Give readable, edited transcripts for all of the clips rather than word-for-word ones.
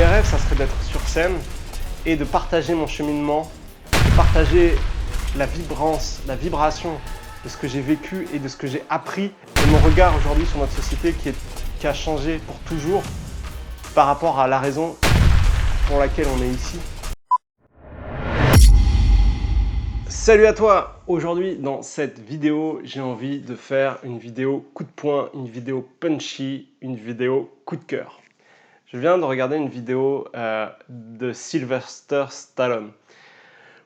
mes rêves, ça serait d'être sur scène et de partager mon cheminement, de partager la vibrance, la vibration de ce que j'ai vécu et de ce que j'ai appris et mon regard aujourd'hui sur notre société qui a changé pour toujours par rapport à la raison pour laquelle on est ici. Salut à toi! Aujourd'hui, dans cette vidéo, j'ai envie de faire une vidéo coup de poing, une vidéo punchy, une vidéo coup de cœur. Je viens de regarder une vidéo de Sylvester Stallone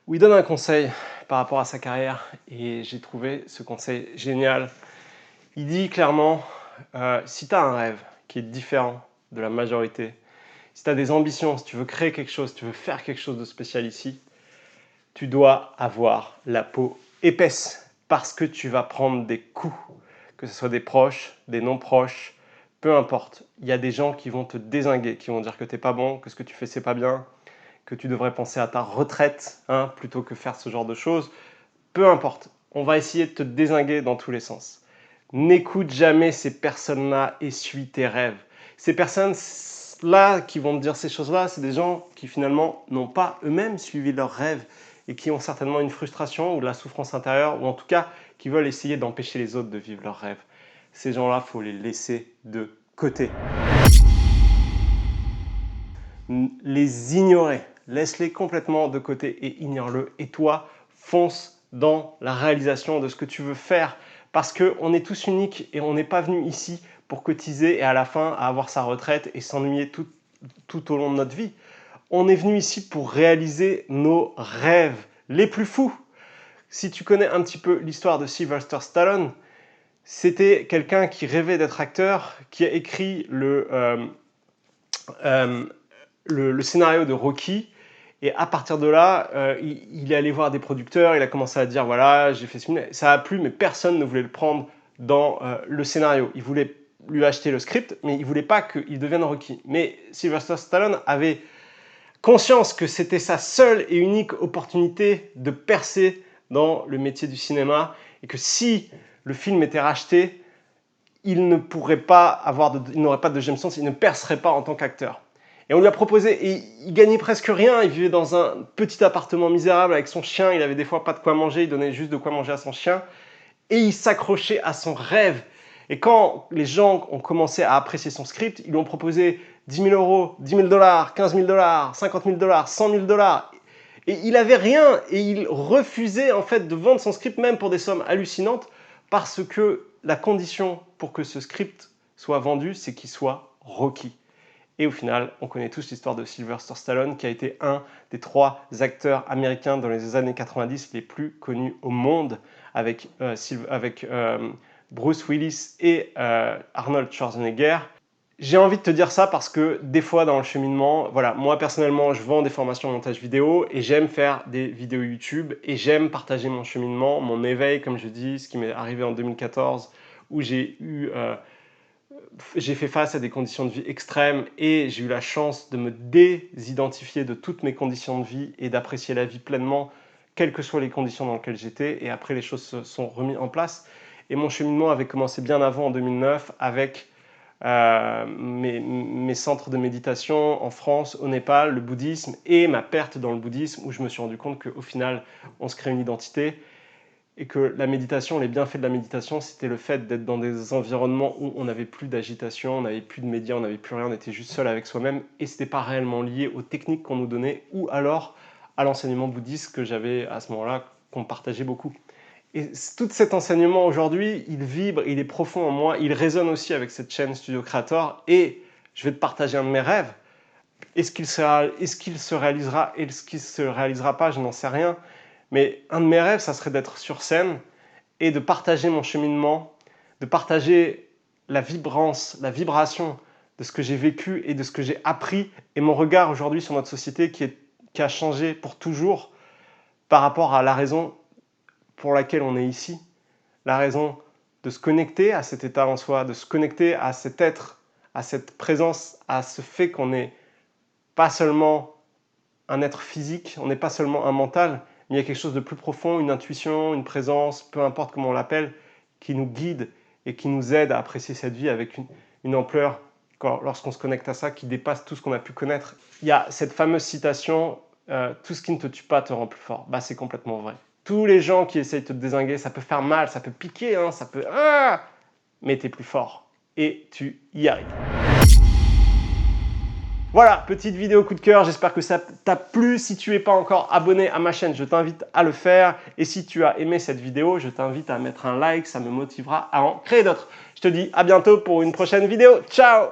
où il donne un conseil par rapport à sa carrière et j'ai trouvé ce conseil génial. Il dit clairement, si tu as un rêve qui est différent de la majorité, si tu as des ambitions, si tu veux créer quelque chose, si tu veux faire quelque chose de spécial ici, tu dois avoir la peau épaisse parce que tu vas prendre des coups, que ce soit des proches, des non-proches, peu importe. Il y a des gens qui vont te dézinguer, qui vont dire que tu n'es pas bon, que ce que tu fais c'est pas bien, que tu devrais penser à ta retraite plutôt que faire ce genre de choses. Peu importe, on va essayer de te dézinguer dans tous les sens. N'écoute jamais ces personnes-là et suis tes rêves. Ces personnes-là qui vont te dire ces choses-là, c'est des gens qui finalement n'ont pas eux-mêmes suivi leurs rêves et qui ont certainement une frustration ou de la souffrance intérieure, ou en tout cas qui veulent essayer d'empêcher les autres de vivre leurs rêves. Ces gens-là, il faut les laisser de côté. Les ignorer, laisse-les complètement de côté et ignore-le. Et toi, fonce dans la réalisation de ce que tu veux faire, parce qu'on est tous uniques et on n'est pas venu ici pour cotiser et à la fin à avoir sa retraite et s'ennuyer tout au long de notre vie. On est venu ici pour réaliser nos rêves les plus fous. Si tu connais un petit peu l'histoire de Sylvester Stallone, c'était quelqu'un qui rêvait d'être acteur, qui a écrit le scénario de Rocky. Et à partir de là, il est allé voir des producteurs, il a commencé à dire voilà, j'ai fait ce film, ça a plu, mais personne ne voulait le prendre dans le scénario. Il voulait lui acheter le script, mais il ne voulait pas qu'il devienne Rocky. Mais Sylvester Stallone avait conscience que c'était sa seule et unique opportunité de percer dans le métier du cinéma et que si le film était racheté, il n'aurait pas de deuxième chance, il ne percerait pas en tant qu'acteur. Et on lui a proposé, et il gagnait presque rien, il vivait dans un petit appartement misérable avec son chien, il avait des fois pas de quoi manger, il donnait juste de quoi manger à son chien, et il s'accrochait à son rêve. Et quand les gens ont commencé à apprécier son script, ils lui ont proposé 10 000 euros, 10 000 dollars, 15 000 dollars, 50 000 dollars, 100 000 dollars. Et il avait rien, et il refusait en fait de vendre son script même pour des sommes hallucinantes, parce que la condition pour que ce script soit vendu, c'est qu'il soit Rocky. Et au final, on connaît tous l'histoire de Sylvester Stallone, qui a été un des 3 acteurs américains dans les années 90 les plus connus au monde, avec Bruce Willis et Arnold Schwarzenegger. J'ai envie de te dire ça parce que des fois dans le cheminement, voilà, moi personnellement, je vends des formations en montage vidéo et j'aime faire des vidéos YouTube et j'aime partager mon cheminement, mon éveil, comme je dis, ce qui m'est arrivé en 2014, où j'ai fait face à des conditions de vie extrêmes et j'ai eu la chance de me désidentifier de toutes mes conditions de vie et d'apprécier la vie pleinement, quelles que soient les conditions dans lesquelles j'étais. Et après, les choses se sont remises en place. Et mon cheminement avait commencé bien avant, en 2009, avec mes centres de méditation en France, au Népal, le bouddhisme et ma perte dans le bouddhisme, où je me suis rendu compte qu'au final, on se crée une identité. Et que la méditation, les bienfaits de la méditation, c'était le fait d'être dans des environnements où on n'avait plus d'agitation, on n'avait plus de médias, on n'avait plus rien, on était juste seul avec soi-même, et ce n'était pas réellement lié aux techniques qu'on nous donnait, ou alors à l'enseignement bouddhiste que j'avais à ce moment-là, qu'on partageait beaucoup. Et tout cet enseignement aujourd'hui, il vibre, il est profond en moi, il résonne aussi avec cette chaîne Studio Creator, et je vais te partager un de mes rêves. Est-ce qu'il se réalisera et ce qu'il ne se réalisera pas, je n'en sais rien. Mais un de mes rêves, ça serait d'être sur scène et de partager mon cheminement, de partager la vibrance, la vibration de ce que j'ai vécu et de ce que j'ai appris et mon regard aujourd'hui sur notre société qui a changé pour toujours par rapport à la raison pour laquelle on est ici. La raison de se connecter à cet état en soi, de se connecter à cet être, à cette présence, à ce fait qu'on n'est pas seulement un être physique, on n'est pas seulement un mental, mais il y a quelque chose de plus profond, une intuition, une présence, peu importe comment on l'appelle, qui nous guide et qui nous aide à apprécier cette vie avec une ampleur lorsqu'on se connecte à ça, qui dépasse tout ce qu'on a pu connaître. Il y a cette fameuse citation tout ce qui ne te tue pas te rend plus fort. Bah, c'est complètement vrai. Tous les gens qui essayent de te dézinguer, ça peut faire mal, ça peut piquer, hein, ça peut... mais tu es plus fort. Et tu y arrives. Voilà, petite vidéo coup de cœur, j'espère que ça t'a plu. Si tu n'es pas encore abonné à ma chaîne, je t'invite à le faire. Et si tu as aimé cette vidéo, je t'invite à mettre un like, ça me motivera à en créer d'autres. Je te dis à bientôt pour une prochaine vidéo. Ciao!